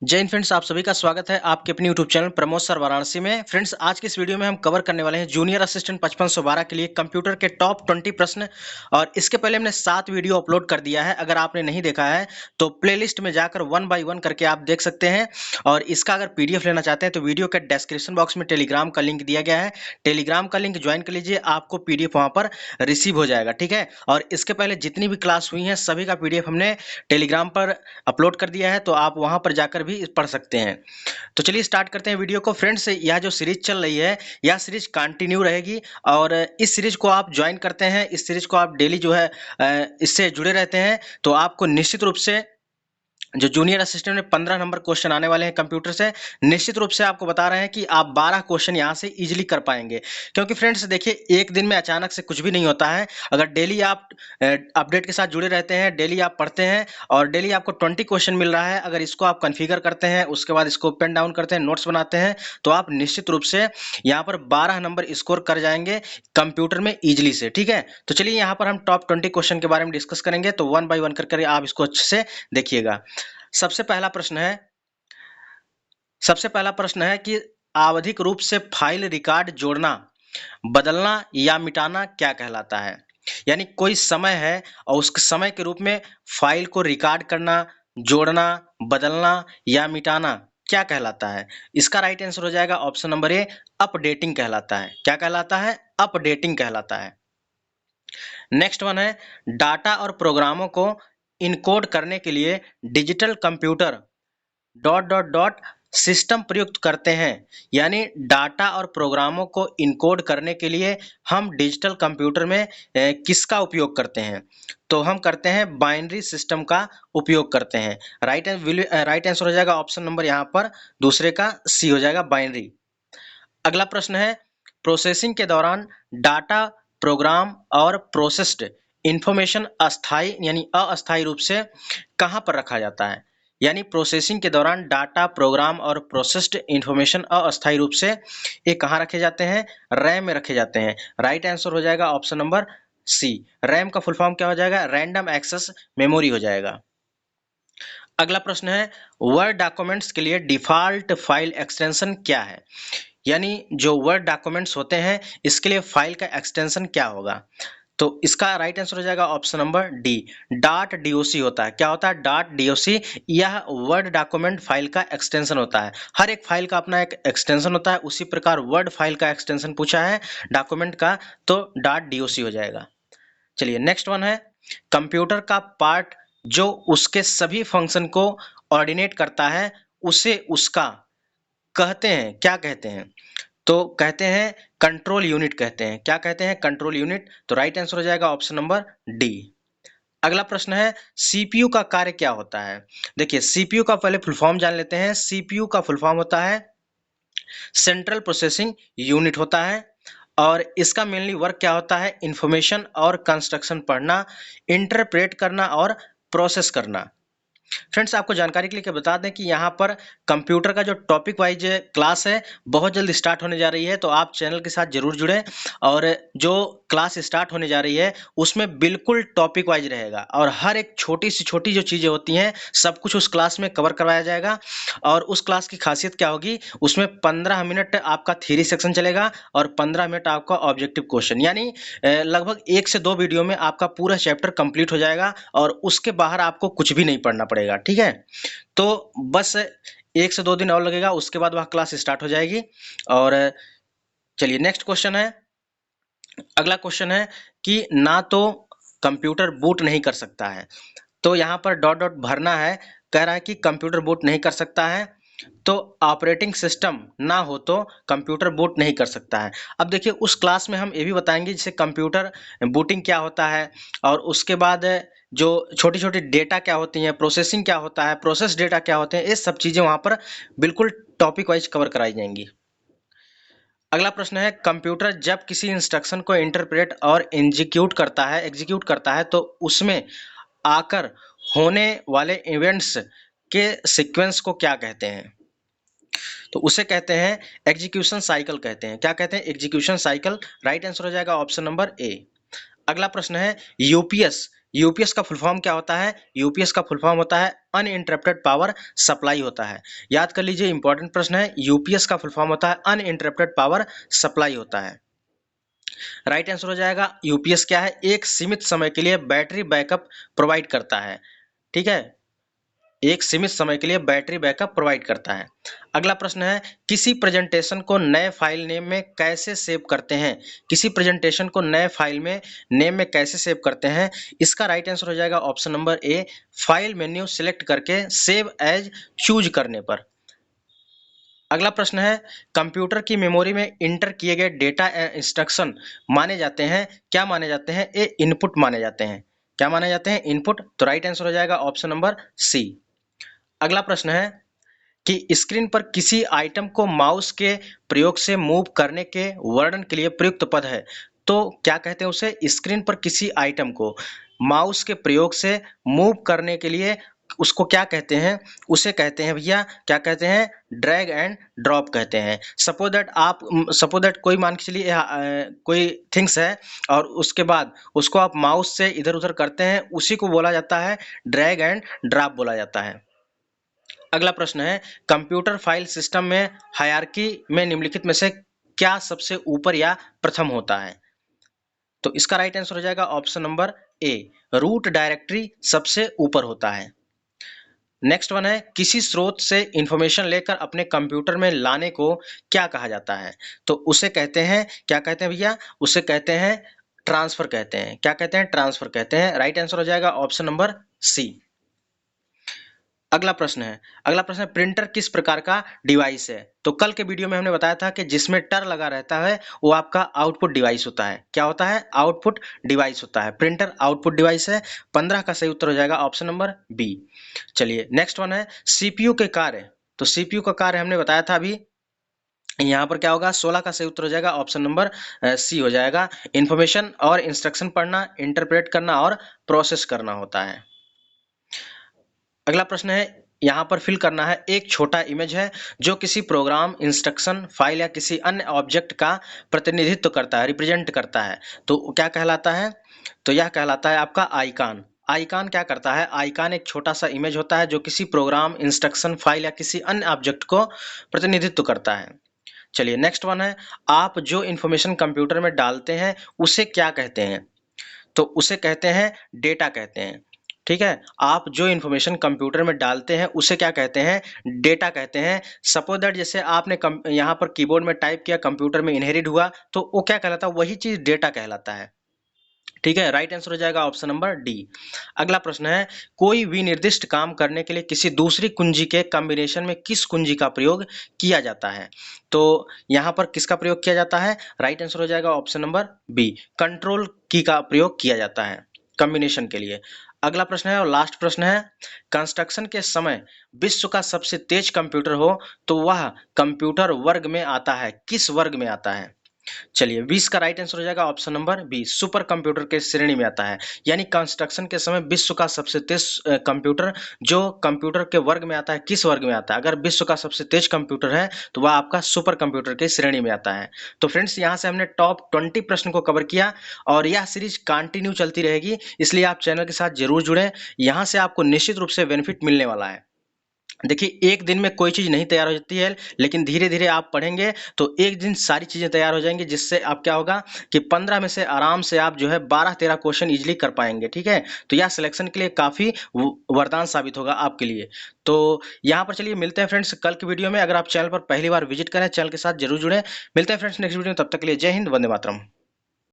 जय हिंद फ्रेंड्स, आप सभी का स्वागत है आपके अपने YouTube channel Pramod sir Varanasi में। फ्रेंड्स, आज की इस वीडियो में हम कवर करने वाले हैं जूनियर असिस्टेंट 5512 के लिए कंप्यूटर के टॉप 20 प्रश्न। और इसके पहले हमने 7 वीडियो अपलोड कर दिया है। अगर आपने नहीं देखा है तो प्लेलिस्ट में जाकर 1 बाय 1 करके आप देख सकते हैं। और इसका अगर पीडीएफ लेना चाहते हैं तो वीडियो के डिस्क्रिप्शन बॉक्स में टेलीग्राम का लिंक दिया गया है। टेलीग्राम का लिंक ज्वाइन कर लीजिए, आपको पीडीएफ वहां पर रिसीव हो जाएगा। ठीक है, और इसके पहले जितनी भी क्लास हुई है सभी का पीडीएफ हमने टेलीग्राम पर अपलोड कर दिया है, तो आप वहां पर जाकर भी पढ़ सकते हैं। तो चलिए स्टार्ट करते हैं वीडियो को। फ्रेंड्स, यह जो सीरीज चल रही है यह सीरीज कंटिन्यू रहेगी। और इस सीरीज को आप ज्वाइन करते हैं, इस सीरीज को आप डेली जो है इससे जुड़े रहते हैं, तो आपको निश्चित रूप से जो जूनियर असिस्टेंट में 15 नंबर क्वेश्चन आने वाले हैं कंप्यूटर से, निश्चित रूप से आपको बता रहे हैं कि आप 12 क्वेश्चन यहां से इजीली कर पाएंगे। क्योंकि फ्रेंड्स देखिए, एक दिन में अचानक से कुछ भी नहीं होता है। अगर डेली आप अपडेट के साथ जुड़े रहते हैं, डेली आप पढ़ते हैं और डेली आपको 20 क्वेश्चन मिल रहा है, अगर इसको आप कन्फिगर करते हैं, उसके बाद इसको पेन डाउन करते हैं, नोट्स बनाते हैं, तो आप निश्चित रूप से यहाँ पर 12 नंबर स्कोर कर जाएंगे कंप्यूटर में इजिली से। ठीक है, तो चलिए यहाँ पर हम टॉप 20 क्वेश्चन के बारे में डिस्कस करेंगे, तो 1 बाय 1 करके आप इसको अच्छे से देखिएगा। सबसे पहला प्रश्न है कि आवधिक रूप से फाइल रिकॉर्ड जोड़ना, बदलना या मिटाना क्या कहलाता है। यानी कोई समय है और उस समय के रूप में फाइल को रिकॉर्ड करना, जोड़ना, बदलना या मिटाना क्या कहलाता है। इसका राइट आंसर हो जाएगा ऑप्शन नंबर ए, अपडेटिंग कहलाता है। क्या कहलाता है? अपडेटिंग कहलाता है। नेक्स्ट वन है, डाटा और प्रोग्रामों को इनकोड करने के लिए digital computer dot dot dot system प्रयुक्त करते हैं। यानी डाटा और प्रोग्रामों को इनकोड करने के लिए हम डिजिटल कंप्यूटर में किसका उपयोग करते हैं? तो हम करते हैं बाइनरी सिस्टम का उपयोग करते हैं। राइट आंसर हो जाएगा ऑप्शन नंबर यहाँ पर दूसरे का सी हो जाएगा, बाइनरी। अगला प्रश्न है, प्रोसेसिंग के दौरान डाटा, प्रोग्राम और प्रोसेस्ड इंफॉर्मेशन अस्थायी यानी अस्थायी रूप से कहाँ पर रखा जाता है। यानी प्रोसेसिंग के दौरान डाटा, प्रोग्राम और प्रोसेस्ड इंफॉर्मेशन अस्थायी रूप से ये कहाँ रखे जाते हैं? रैम में रखे जाते हैं। राइट आंसर हो जाएगा ऑप्शन नंबर सी। रैम का फुल फॉर्म क्या हो जाएगा? रैंडम एक्सेस मेमोरी हो जाएगा। अगला प्रश्न है, वर्ड डॉक्यूमेंट्स के लिए डिफॉल्ट फाइल एक्सटेंशन क्या है। यानी जो वर्ड डॉक्यूमेंट्स होते हैं इसके लिए फाइल का एक्सटेंशन क्या होगा। तो इसका राइट आंसर हो जाएगा option number D, dot doc होता है। क्या होता है? Dot doc. यह वर्ड डॉक्यूमेंट फाइल का एक्सटेंशन होता है। हर एक फाइल का अपना एक एक्सटेंशन होता है, उसी प्रकार वर्ड फाइल का एक्सटेंशन पूछा है डॉक्यूमेंट का, तो डॉट डॉक हो जाएगा। चलिए नेक्स्ट वन है, कंप्यूटर का पार्ट जो उसके सभी फंक्शन को ऑर्डिनेट करता है उसे उसका कहते हैं, क्या कहते हैं? तो कहते हैं कंट्रोल यूनिट कहते हैं। क्या कहते हैं? Control unit. तो राइट आंसर हो जाएगा ऑप्शन नंबर डी। अगला प्रश्न है, सीपीयू का कार्य क्या होता है। देखिए, सीपीयू का पहले फुल फॉर्म जान लेते हैं। सीपीयू का फुल फॉर्म होता है सेंट्रल प्रोसेसिंग यूनिट होता है। और इसका मेनली वर्क क्या होता है? इंफॉर्मेशन और कंस्ट्रक्शन पढ़ना, इंटरप्रेट करना और प्रोसेस करना। फ्रेंड्स, आपको जानकारी के लिए क्या बता दें कि यहाँ पर कंप्यूटर का जो टॉपिक वाइज क्लास है बहुत जल्द स्टार्ट होने जा रही है, तो आप चैनल के साथ जरूर जुड़ें। और जो क्लास स्टार्ट होने जा रही है उसमें बिल्कुल टॉपिक वाइज रहेगा और हर एक छोटी सी छोटी जो चीज़ें होती हैं सब कुछ उस क्लास में कवर करवाया जाएगा। और उस क्लास की खासियत क्या होगी, उसमें 15 मिनट आपका थ्योरी सेक्शन चलेगा और 15 मिनट आपका ऑब्जेक्टिव क्वेश्चन। यानी लगभग 1 से 2 वीडियो में आपका पूरा चैप्टर कंप्लीट हो जाएगा और उसके बाहर आपको कुछ भी नहीं पढ़ना पड़ेगा। ठीक है, तो बस 1 से 2 दिन और लगेगा, उसके बाद वह क्लास स्टार्ट हो जाएगी। और चलिए नेक्स्ट क्वेश्चन है। अगला क्वेश्चन है कि ना तो कंप्यूटर बूट नहीं कर सकता है, तो यहाँ पर डॉट डॉट भरना है। कह रहा है कि कंप्यूटर बूट नहीं कर सकता है, तो ऑपरेटिंग सिस्टम ना हो तो कंप्यूटर बूट नहीं कर सकता है। अब देखिए, उस क्लास में हम ये भी बताएंगे जैसे कंप्यूटर बूटिंग क्या होता है, और उसके बाद जो छोटी छोटी डेटा क्या होती हैं, प्रोसेसिंग क्या होता है, प्रोसेस डेटा क्या होते हैं, ये सब चीज़ें वहाँ पर बिल्कुल टॉपिक वाइज कवर कराई जाएंगी। अगला प्रश्न है, कंप्यूटर जब किसी इंस्ट्रक्शन को इंटरप्रेट और एग्जीक्यूट करता है तो उसमें आकर होने वाले इवेंट्स के सीक्वेंस को क्या कहते हैं। तो उसे कहते हैं एग्जीक्यूशन साइकिल कहते हैं। क्या कहते हैं? Execution cycle. राइट आंसर हो जाएगा ऑप्शन नंबर ए। अगला प्रश्न है, यूपीएस यूपीएस का फुल फॉर्म क्या होता है? यूपीएस का फुल फॉर्म होता है अनइंटरप्टेड पावर सप्लाई होता है। याद कर लीजिए, इंपॉर्टेंट प्रश्न है। यूपीएस का फुल फॉर्म होता है अनइंटरप्टेड पावर सप्लाई होता है। राइट आंसर हो जाएगा यूपीएस क्या है? एक सीमित समय के लिए बैटरी बैकअप प्रोवाइड करता है। ठीक है, एक सीमित समय के लिए बैटरी बैकअप प्रोवाइड करता है। अगला प्रश्न है, किसी प्रेजेंटेशन को नए फाइल नेम में कैसे सेव करते हैं? किसी प्रेजेंटेशन को नए फाइल में नेम में कैसे सेव करते हैं? इसका राइट आंसर हो जाएगा ऑप्शन नंबर ए, फाइल मेन्यू सिलेक्ट करके सेव एज चूज करने पर। अगला प्रश्न है, कंप्यूटर की मेमोरी में इंटर किए गए डेटा इंस्ट्रक्शन माने जाते हैं, क्या माने जाते हैं? ए, इनपुट माने जाते हैं। क्या माने जाते हैं? इनपुट। तो राइट आंसर हो जाएगा ऑप्शन नंबर सी। अगला प्रश्न है कि स्क्रीन पर किसी आइटम को माउस के प्रयोग से मूव करने के वर्णन के लिए प्रयुक्त पद है, तो क्या कहते हैं उसे? स्क्रीन पर किसी आइटम को माउस के प्रयोग से मूव करने के लिए उसको क्या कहते हैं? उसे कहते हैं भैया, क्या कहते हैं? ड्रैग एंड ड्रॉप कहते हैं। सपोज दैट कोई मान के चलिए कोई थिंग्स है और उसके बाद उसको आप माउस से इधर उधर करते हैं, उसी को बोला जाता है ड्रैग एंड ड्रॉप बोला जाता है। अगला प्रश्न है, कंप्यूटर फाइल सिस्टम में हायरार्की में निम्नलिखित में से क्या सबसे ऊपर या प्रथम होता है? तो इसका राइट आंसर हो जाएगा option number A, root directory सबसे ऊपर होता है। नेक्स्ट वन है, किसी स्रोत से इंफॉर्मेशन लेकर अपने कंप्यूटर में लाने को क्या कहा जाता है? तो उसे कहते हैं, क्या कहते हैं भैया? उसे कहते हैं ट्रांसफर कहते हैं। क्या कहते हैं? ट्रांसफर कहते हैं। राइट आंसर हो जाएगा ऑप्शन नंबर सी। अगला प्रश्न है, प्रिंटर किस प्रकार का डिवाइस है? तो कल के वीडियो में हमने बताया था कि जिसमें टर लगा रहता है वो आपका आउटपुट डिवाइस होता है। क्या होता है? आउटपुट डिवाइस होता है। प्रिंटर आउटपुट डिवाइस है। 15 का सही उत्तर हो जाएगा ऑप्शन नंबर बी। चलिए नेक्स्ट वन है, सीपीयू के कार्य। तो सीपीयू का कार्य हमने बताया था अभी, यहाँ पर क्या होगा? 16 का सही उत्तर हो जाएगा ऑप्शन नंबर सी हो जाएगा। इंफॉर्मेशन और इंस्ट्रक्शन पढ़ना, इंटरप्रेट करना और प्रोसेस करना होता है। अगला प्रश्न है, यहाँ पर फिल करना है, एक छोटा इमेज है जो किसी प्रोग्राम, इंस्ट्रक्शन, फाइल या किसी अन्य ऑब्जेक्ट का प्रतिनिधित्व करता है, रिप्रेजेंट करता है, तो क्या कहलाता है? तो यह कहलाता है आपका आइकॉन। आइकॉन क्या करता है? आइकॉन एक छोटा सा इमेज होता है जो किसी प्रोग्राम, इंस्ट्रक्शन, फाइल या किसी अन्य ऑब्जेक्ट को प्रतिनिधित्व करता है। चलिए नेक्स्ट वन है, आप जो इंफॉर्मेशन कंप्यूटर में डालते हैं उसे क्या कहते हैं? तो उसे कहते हैं डेटा कहते हैं। ठीक है, आप जो इन्फॉर्मेशन कंप्यूटर में डालते हैं उसे क्या कहते हैं? डेटा कहते हैं। सपोज दैट जैसे आपने यहाँ पर कीबोर्ड में टाइप किया, कंप्यूटर में इनहेरिट हुआ, तो वो क्या कहलाता है? वही चीज डेटा कहलाता है। ठीक है, राइट आंसर हो जाएगा ऑप्शन नंबर डी। अगला प्रश्न है, कोई विनिर्दिष्ट काम करने के लिए किसी दूसरी कुंजी के कॉम्बिनेशन में किस कुंजी का प्रयोग किया जाता है? तो यहाँ पर किसका प्रयोग किया जाता है? राइट आंसर हो जाएगा ऑप्शन नंबर बी, कंट्रोल की का प्रयोग किया जाता है कॉम्बिनेशन के लिए। अगला प्रश्न है और लास्ट प्रश्न है, कंस्ट्रक्शन के समय विश्व का सबसे तेज कंप्यूटर हो तो वह कंप्यूटर वर्ग में आता है, किस वर्ग में आता है? चलिए 20 का राइट आंसर हो जाएगा option number B, supercomputer के श्रेणी में आता है। यानी कंस्ट्रक्शन के समय विश्व का सबसे तेज कंप्यूटर जो कंप्यूटर के वर्ग में आता है, किस वर्ग में आता है? अगर विश्व का सबसे तेज कंप्यूटर है तो वह आपका सुपर कंप्यूटर के श्रेणी में आता है। तो फ्रेंड्स, यहाँ से हमने टॉप 20 प्रश्न को कवर किया और यह सीरीज कंटिन्यू चलती रहेगी, इसलिए आप चैनल के साथ जरूर जुड़ें। यहाँ से आपको निश्चित रूप से बेनिफिट मिलने वाला है। देखिए, एक दिन में कोई चीज़ नहीं तैयार हो जाती है, लेकिन धीरे-धीरे आप पढ़ेंगे तो एक दिन सारी चीज़ें तैयार हो जाएँगी, जिससे आप क्या होगा कि 15 में से आराम से आप जो है 12-13 क्वेश्चन ईज़िली कर पाएँगे, ठीक है? तो यह सिलेक्शन के लिए काफ़ी व वरदान साबित होगा आपके लिए। तो यहाँ पर चलिए मिलते हैं फ्रेंड्स कल की वीडियो में। अगर आप चैनल पर पहली बार विज़िट करें, चैनल के साथ ज़रूर जुड़ें। मिलते हैं फ्रेंड्स नेक्स्ट वीडियो में, तब तक के लिए जय हिंद, वंदे मातरम।